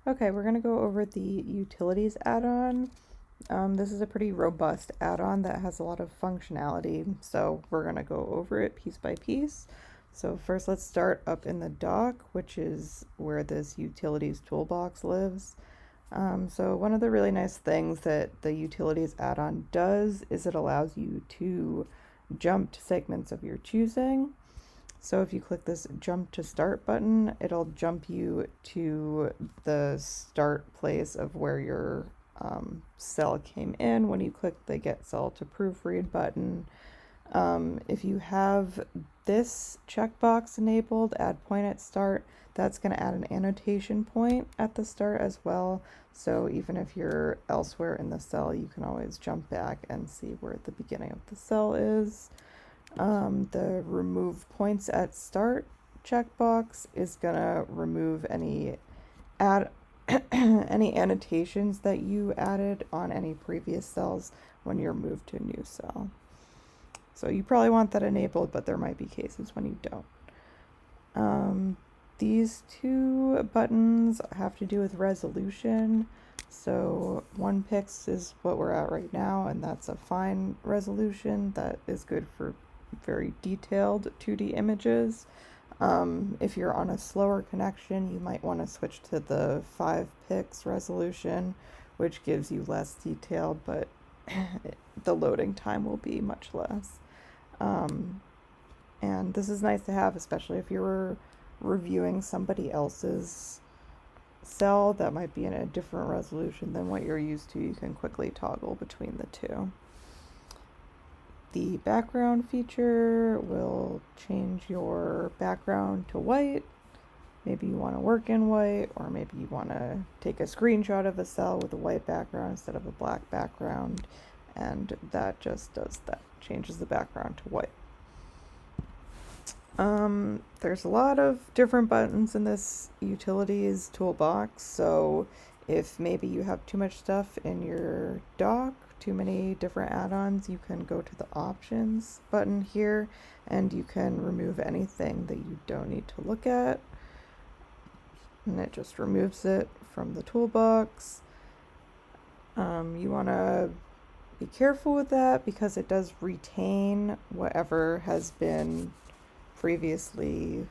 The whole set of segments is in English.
Okay, we're going to go over the utilities add-on. This is a pretty robust add-on that has a lot of functionality, so we're going to go over it piece by piece. So first let's start up in the dock, which is where this utilities toolbox lives. So one of the really nice things that the utilities add-on does is it allows you to jump to segments of your choosing. So if you click this jump to start button, it'll jump you to the start place of where your cell came in when you click the get cell to proofread button. If you have this checkbox enabled, add point at start, that's going to add an annotation point at the start as well. So even if you're elsewhere in the cell, you can always jump back and see where the beginning of the cell is. The remove points at start checkbox is gonna remove any any annotations that you added on any previous cells when you're moved to a new cell. So you probably want that enabled, but there might be cases when you don't. These two buttons have to do with resolution. So 1 pix is what we're at right now, and that's a fine resolution that is good for very detailed 2D images. If you're on a slower connection, you might want to switch to the 5 pix resolution, which gives you less detail, but the loading time will be much less. And this is nice to have, especially if you're reviewing somebody else's cell that might be in a different resolution than what you're used to. You can quickly toggle between the two. The background feature will change your background to white. Maybe you want to work in white, or maybe you want to take a screenshot of a cell with a white background instead of a black background, and that just does that, changes the background to white. There's a lot of different buttons in this utilities toolbox, so if maybe you have too much stuff in your dock, too many different add-ons, you can go to the options button here and you can remove anything that you don't need to look at, and it just removes it from the toolbox. You want to be careful with that because it does retain whatever has been previously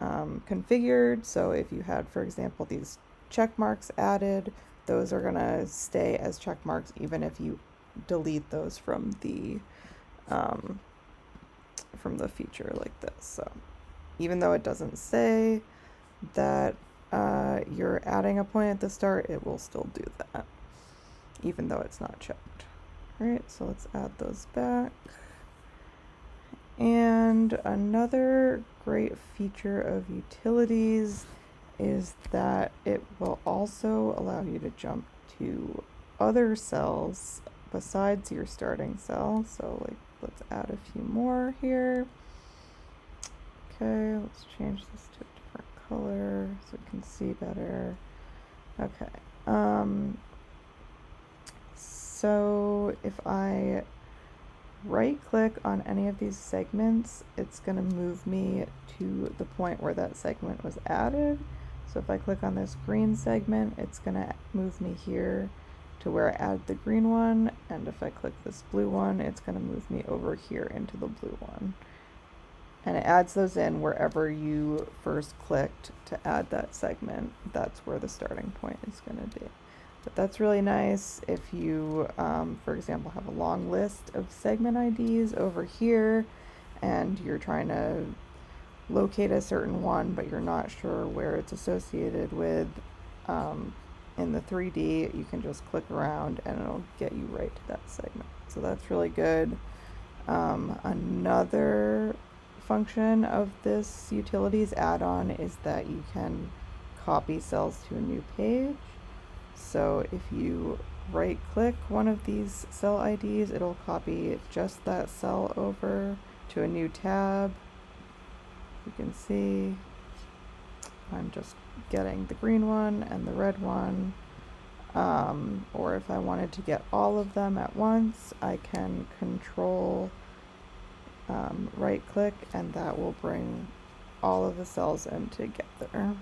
configured. So if you had, for example, these check marks added, those are gonna stay as check marks even if you delete those from the feature like this. So even though it doesn't say that you're adding a point at the start, it will still do that even though it's not checked. All right, so let's add those back. And another great feature of utilities is that it will also allow you to jump to other cells besides your starting cell. So like, let's add a few more here. Okay, let's change this to a different color so we can see better. Okay, so if I right click on any of these segments, it's going to move me to the point where that segment was added. So if I click on this green segment, it's going to move me here to where I added the green one, and if I click this blue one, it's going to move me over here into the blue one. And it adds those in wherever you first clicked to add that segment. That's where the starting point is going to be. But that's really nice if you, for example, have a long list of segment IDs over here and you're trying to locate a certain one, but you're not sure where it's associated with in the 3D, you can just click around and it'll get you right to that segment. So that's really good. Another function of this utilities add-on is that you can copy cells to a new page. So if you right click one of these cell IDs, it'll copy just that cell over to a new tab. You can see I'm just getting the green one and the red one. Or if I wanted to get all of them at once, I can control right click and that will bring all of the cells in together.